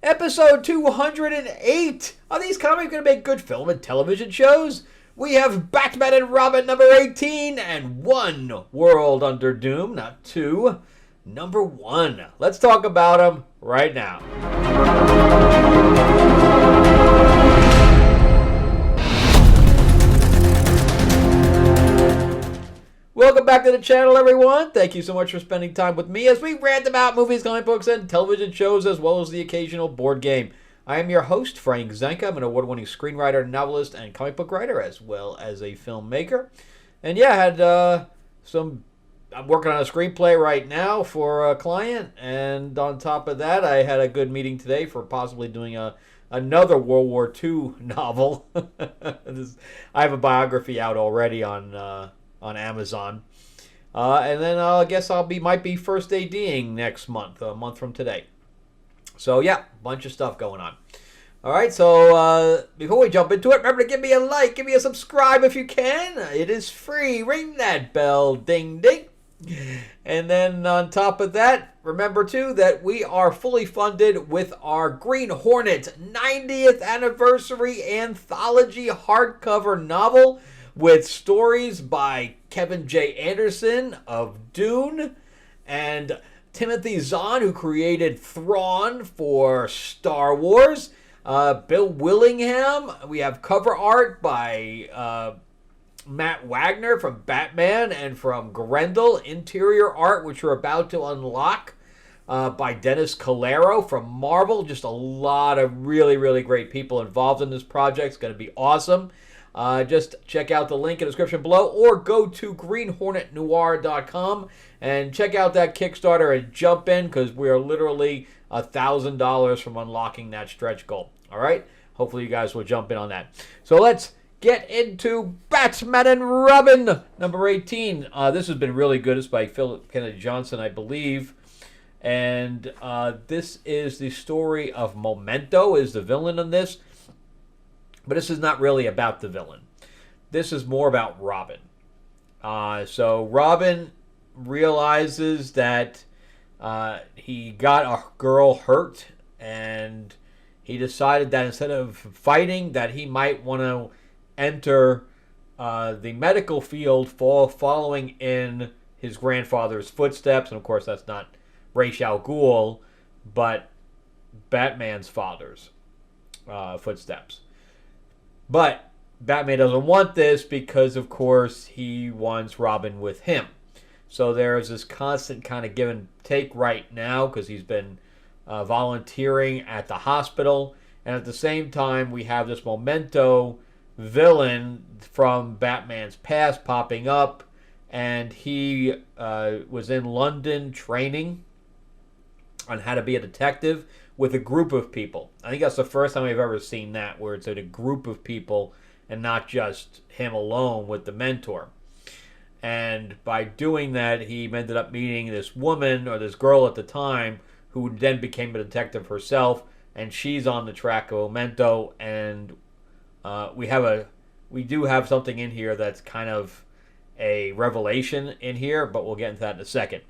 Episode 208. Are these comics going to make good film and television shows? We have Batman and Robin number 18 and One World Under Doom, not two, number 1. Let's talk about them right now. Welcome back to the channel, everyone. Thank you so much for spending time with me as we rant about movies, comic books, and television shows, as well as the occasional board game. I am your host, Frank Zanca. I'm an award-winning screenwriter, novelist, and comic book writer, as well as a filmmaker. And yeah, I had I'm working on a screenplay right now for a client, and on top of that, I had a good meeting today for possibly doing another World War II novel. I have a biography out already on Amazon. And then I guess might be first ADing next month, a month from today. So yeah, bunch of stuff going on. All right, so before we jump into it, remember to give me a like, give me a subscribe if you can. It is free. Ring that bell, ding ding. And then on top of that, remember too that we are fully funded with our Green Hornet 90th anniversary anthology hardcover novel, with stories by Kevin J. Anderson of Dune and Timothy Zahn, who created Thrawn for Star Wars. Bill Willingham. We have cover art by Matt Wagner from Batman and from Grendel. Interior art, which we're about to unlock, by Dennis Calero from Marvel. Just a lot of really, really great people involved in this project. It's going to be awesome. Just check out the link in the description below or go to greenhornetnoir.com and check out that Kickstarter and jump in, because we are literally $1,000 from unlocking that stretch goal. All right? Hopefully you guys will jump in on that. So let's get into Batman and Robin number 18. This has been really good. It's by Philip Kennedy Johnson, I believe. And this is the story of Memento, is the villain in this. But this is not really about the villain. This is more about Robin. So Robin realizes that he got a girl hurt, and he decided that instead of fighting, that he might want to enter the medical field, following in his grandfather's footsteps. And of course, that's not Ra's al Ghul, but Batman's father's footsteps. But Batman doesn't want this because, of course, he wants Robin with him. So there's this constant kind of give and take right now, because he's been volunteering at the hospital. And at the same time, we have this Memento villain from Batman's past popping up. And he was in London training on how to be a detective with a group of people. I think that's the first time I've ever seen that, where it's in a group of people and not just him alone with the mentor. And by doing that, he ended up meeting this woman, or this girl at the time, who then became a detective herself, and she's on the track of Memento. And we do have something in here that's kind of a revelation in here, but we'll get into that in a second.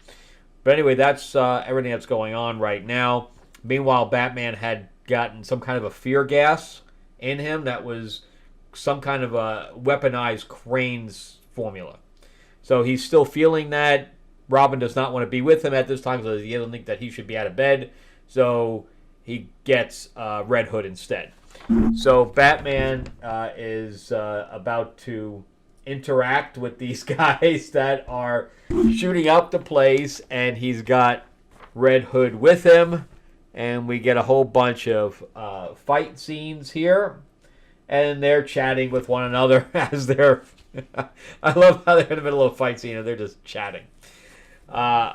But anyway, that's everything that's going on right now. Meanwhile, Batman had gotten some kind of a fear gas in him that was some kind of a weaponized Crane's formula. So he's still feeling that. Robin does not want to be with him at this time, so he doesn't think that he should be out of bed. So he gets Red Hood instead. So Batman is about to interact with these guys that are shooting up the place, and he's got Red Hood with him. And we get a whole bunch of fight scenes here. And they're chatting with one another as they're... I love how they're in the middle of a fight scene and they're just chatting.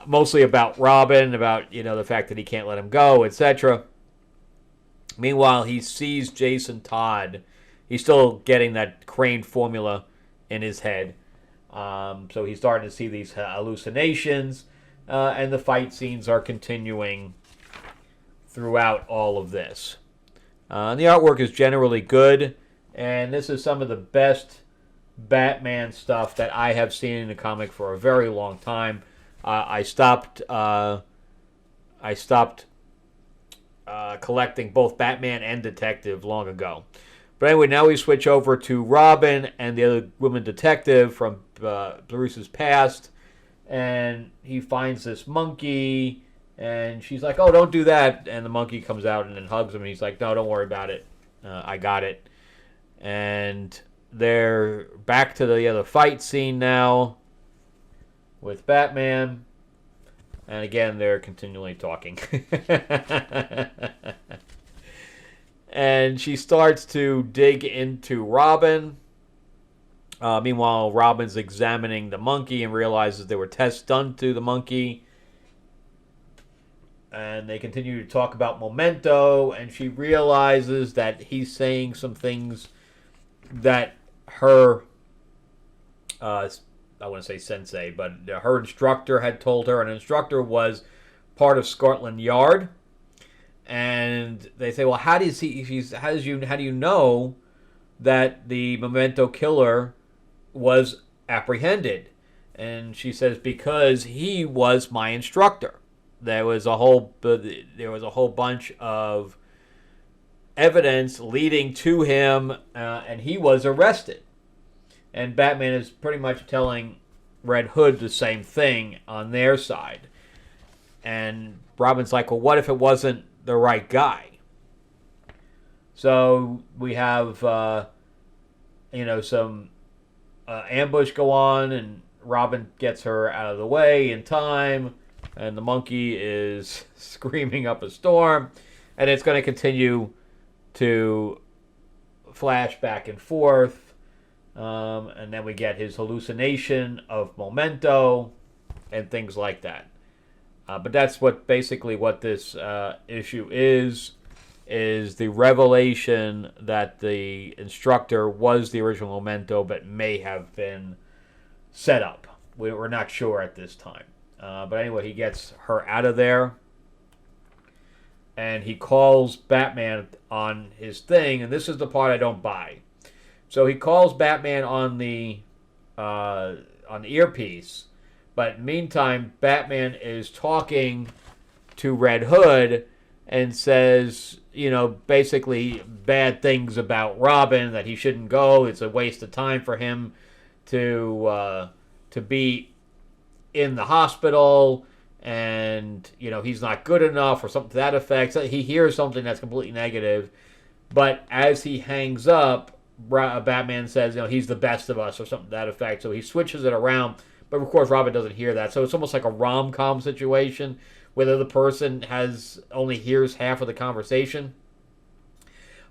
Mostly about Robin, about, the fact that he can't let him go, etc. Meanwhile, he sees Jason Todd. He's still getting that Crane formula in his head. So he's starting to see these hallucinations. And the fight scenes are continuing throughout all of this. And the artwork is generally good, and this is some of the best Batman stuff that I have seen in the comic for a very long time. I stopped collecting both Batman and Detective long ago. But anyway, now we switch over to Robin and the other woman detective from Bruce's past, and he finds this monkey, and she's like, "Oh, don't do that!" And the monkey comes out and then hugs him, and he's like, "No, don't worry about it. I got it." And they're back to the other fight scene now with Batman, and again they're continually talking. And she starts to dig into Robin. Meanwhile, Robin's examining the monkey and realizes there were tests done to the monkey. And they continue to talk about Memento, and she realizes that he's saying some things that her, I want to say sensei, but her instructor had told her. An instructor was part of Scotland Yard. And they say, well, how do you know that the Memento killer was apprehended? And she says, because he was my instructor. There was a whole bunch of evidence leading to him, and he was arrested. And Batman is pretty much telling Red Hood the same thing on their side. And Robin's like, well, what if it wasn't the right guy? So we have some ambush go on, and Robin gets her out of the way in time, and the monkey is screaming up a storm, and it's going to continue to flash back and forth, and then we get his hallucination of Memento and things like that. But that's basically what this issue is the revelation that the instructor was the original Memento, but may have been set up. We're not sure at this time. But anyway, he gets her out of there, and he calls Batman on his thing, and this is the part I don't buy. So he calls Batman on the earpiece. But meantime, Batman is talking to Red Hood and says, basically bad things about Robin, that he shouldn't go. It's a waste of time for him to be in the hospital, and, he's not good enough or something to that effect. So he hears something that's completely negative. But as he hangs up, Batman says, he's the best of us or something to that effect. So he switches it around. But, of course, Robin doesn't hear that. So it's almost like a rom-com situation where the other person only hears half of the conversation.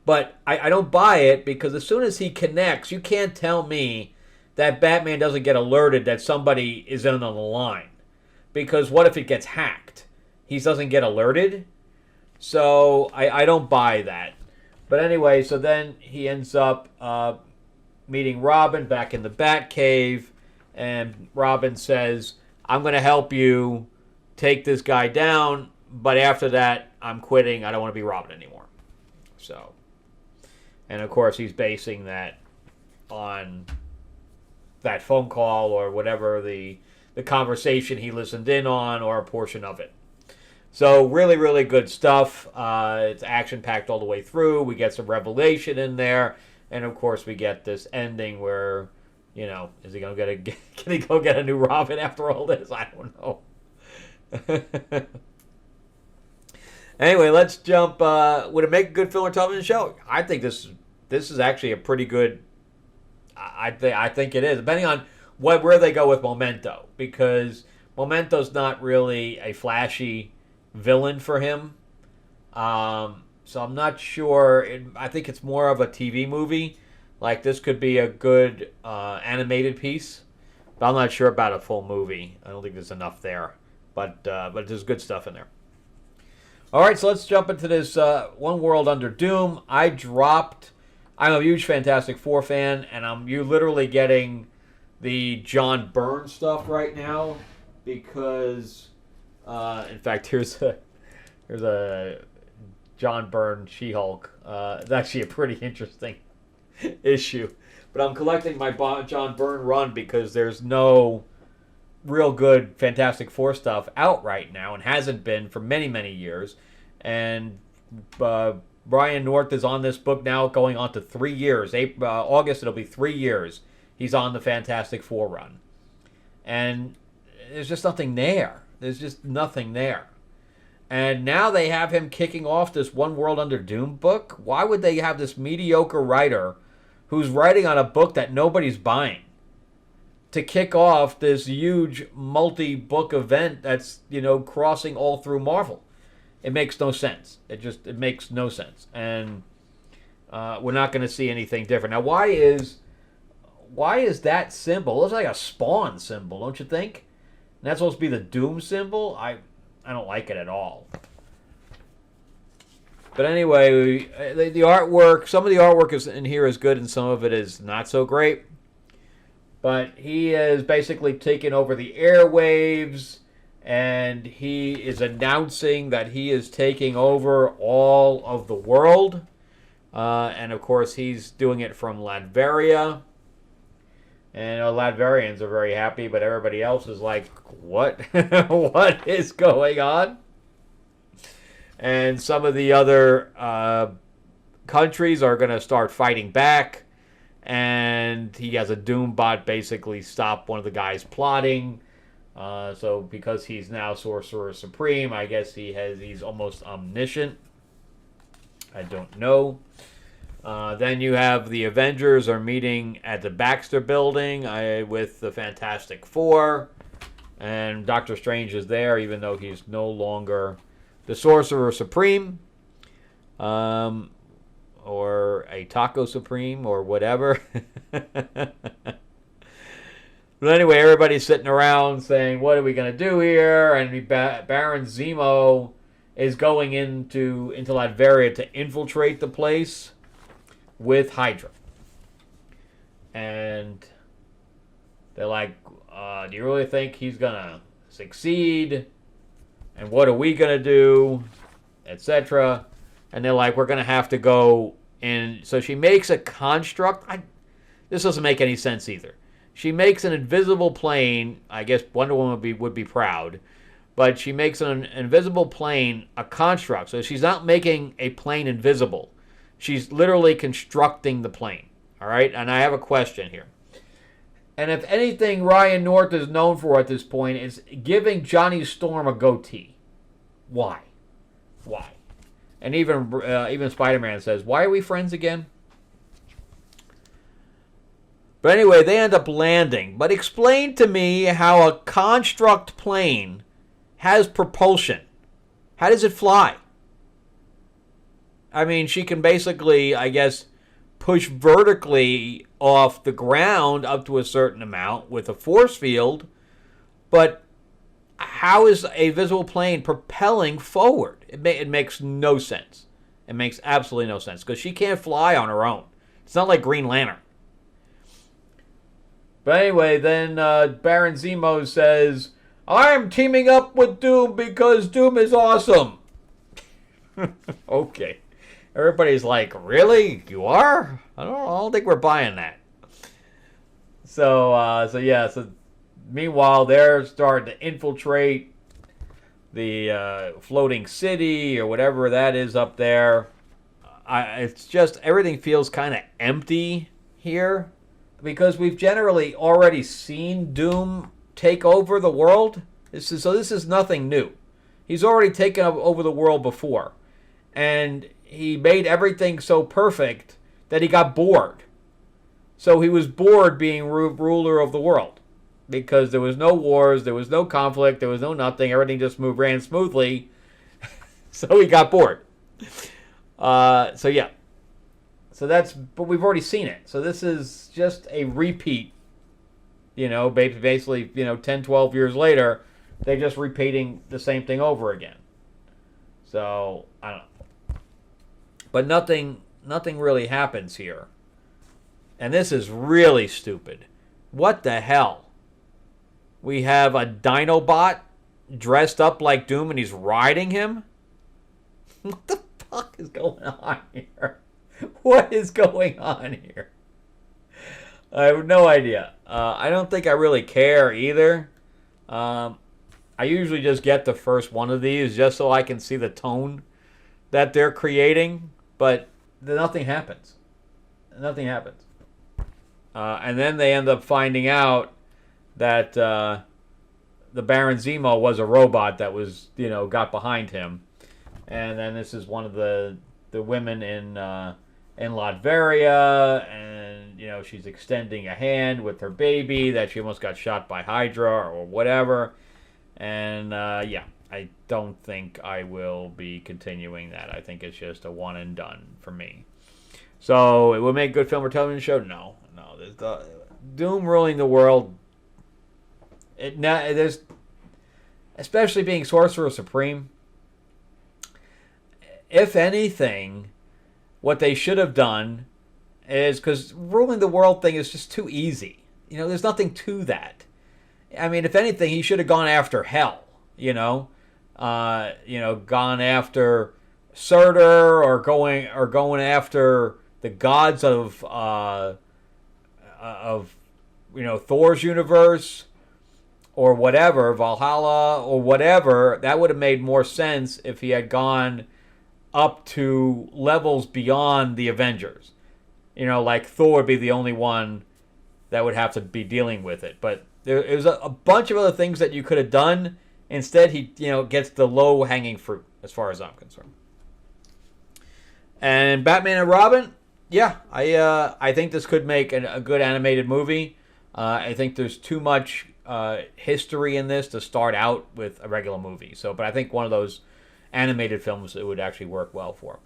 But I don't buy it, because as soon as he connects, you can't tell me that Batman doesn't get alerted that somebody is in on the line. Because what if it gets hacked? He doesn't get alerted? So I don't buy that. But anyway, so then he ends up meeting Robin back in the Batcave. And Robin says, I'm going to help you take this guy down, but after that, I'm quitting. I don't want to be Robin anymore. So, and of course, he's basing that on that phone call or whatever the conversation he listened in on, or a portion of it. So, really, really good stuff. It's action-packed all the way through. We get some revelation in there. And, of course, we get this ending where, is he going to can he go get a new Robin after all this? I don't know. Anyway, let's jump. Would it make a good film or television show? I think this is actually a pretty good. I think it is, depending on where they go with Memento, because Memento's not really a flashy villain for him. So I'm not sure. I think it's more of a TV movie. Like, this could be a good animated piece, but I'm not sure about a full movie. I don't think there's enough there, but there's good stuff in there. All right, so let's jump into this One World Under Doom. I'm a huge Fantastic Four fan, and you're literally getting the John Byrne stuff right now, because, in fact, here's a John Byrne She-Hulk. It's actually a pretty interesting issue. But I'm collecting my John Byrne run because there's no real good Fantastic Four stuff out right now, and hasn't been for many, many years. And Brian North is on this book now, going on to 3 years. August, it'll be 3 years. He's on the Fantastic Four run. And there's just nothing there. There's just nothing there. And now they have him kicking off this One World Under Doom book. Why would they have this mediocre writer who's writing on a book that nobody's buying to kick off this huge multi-book event that's, crossing all through Marvel? It makes no sense. It makes no sense. And we're not going to see anything different. Now, why is that symbol? It looks like a Spawn symbol, don't you think? And that's supposed to be the Doom symbol? I don't like it at all. But anyway, the artwork, some of the artwork in here is good and some of it is not so great. But he is basically taking over the airwaves, and he is announcing that he is taking over all of the world. And of course, he's doing it from Latveria. And Latverians are very happy, but everybody else is like, what? What is going on? And some of the other countries are going to start fighting back. And he has a Doom bot basically stop one of the guys plotting. So because he's now Sorcerer Supreme, I guess he's almost omniscient. I don't know. Then you have the Avengers are meeting at the Baxter Building with the Fantastic Four. And Doctor Strange is there, even though he's no longer the Sorcerer Supreme. Or a Taco Supreme, or whatever. But anyway, everybody's sitting around saying, what are we going to do here? And Baron Zemo is going into Latveria to infiltrate the place with Hydra. And they're like, do you really think he's going to succeed? And what are we going to do? Etc. And they're like, we're going to have to go in. So she makes a construct. This doesn't make any sense either. She makes an invisible plane. I guess Wonder Woman would be proud. But she makes an invisible plane a construct. So she's not making a plane invisible. She's literally constructing the plane. All right? And I have a question here. And if anything Ryan North is known for at this point is giving Johnny Storm a goatee. Why? Why? And even Spider-Man says, why are we friends again? But anyway, they end up landing. But explain to me how a construct plane has propulsion. How does it fly? I mean, she can basically, I guess, push vertically off the ground up to a certain amount with a force field. But how is a visible plane propelling forward? It makes no sense. It makes absolutely no sense. Because she can't fly on her own. It's not like Green Lantern. But anyway, then Baron Zemo says, I'm teaming up with Doom because Doom is awesome. Okay. Everybody's like, really? You are? I don't think we're buying that. So meanwhile, they're starting to infiltrate the floating city or whatever that is up there. It's just, everything feels kind of empty here because we've generally already seen Doom take over the world. This is nothing new. He's already taken over the world before. And he made everything so perfect that he got bored. So he was bored being ruler of the world. Because there was no wars, there was no conflict, there was no nothing. Everything just ran smoothly. So he got bored. Yeah. But we've already seen it. So this is just a repeat. Basically, 10, 12 years later, they're just repeating the same thing over again. So, I don't know. But nothing really happens here. And this is really stupid. What the hell? We have a Dinobot dressed up like Doom and he's riding him? What the fuck is going on here? What is going on here? I have no idea. I don't think I really care either. I usually just get the first one of these just so I can see the tone that they're creating, but nothing happens. Nothing happens. And then they end up finding out that the Baron Zemo was a robot that was, got behind him. And then this is one of the women in Latveria, and she's extending a hand with her baby that she almost got shot by Hydra or whatever. And I don't think I will be continuing that. I think it's just a one and done for me. So it will make a good film or television show? No. There's Doom ruling the world. There's, especially being Sorcerer Supreme. If anything, what they should have done is, because ruling the world thing is just too easy. There's nothing to that. I mean, if anything, he should have gone after Hell. Gone after Surtur, or going after the gods of Thor's universe, or whatever, Valhalla, or whatever. That would have made more sense if he had gone up to levels beyond the Avengers. Like Thor would be the only one that would have to be dealing with it. But there's a bunch of other things that you could have done. Instead, he gets the low-hanging fruit, as far as I'm concerned. And Batman and Robin, yeah, I think this could make a good animated movie. I think there's too much history in this to start out with a regular movie. But I think one of those animated films it would actually work well for.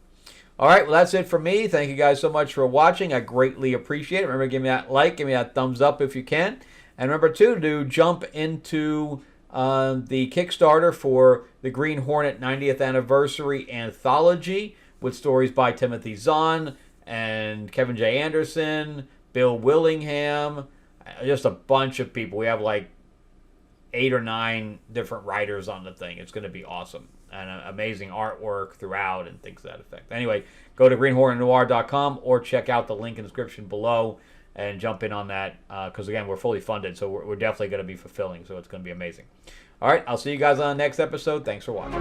All right, well, that's it for me. Thank you guys so much for watching. I greatly appreciate it. Remember, give me that like, give me that thumbs up if you can. And remember, too, to jump into the Kickstarter for the Green Hornet 90th Anniversary Anthology with stories by Timothy Zahn and Kevin J. Anderson, Bill Willingham, just a bunch of people. We have like 8 or 9 different writers on the thing. It's going to be awesome. And amazing artwork throughout and things to that effect. Anyway, go to greenhornetnoir.com or check out the link in the description below and jump in on that. Because, again, we're fully funded, so we're definitely going to be fulfilling. So it's going to be amazing. All right, I'll see you guys on the next episode. Thanks for watching.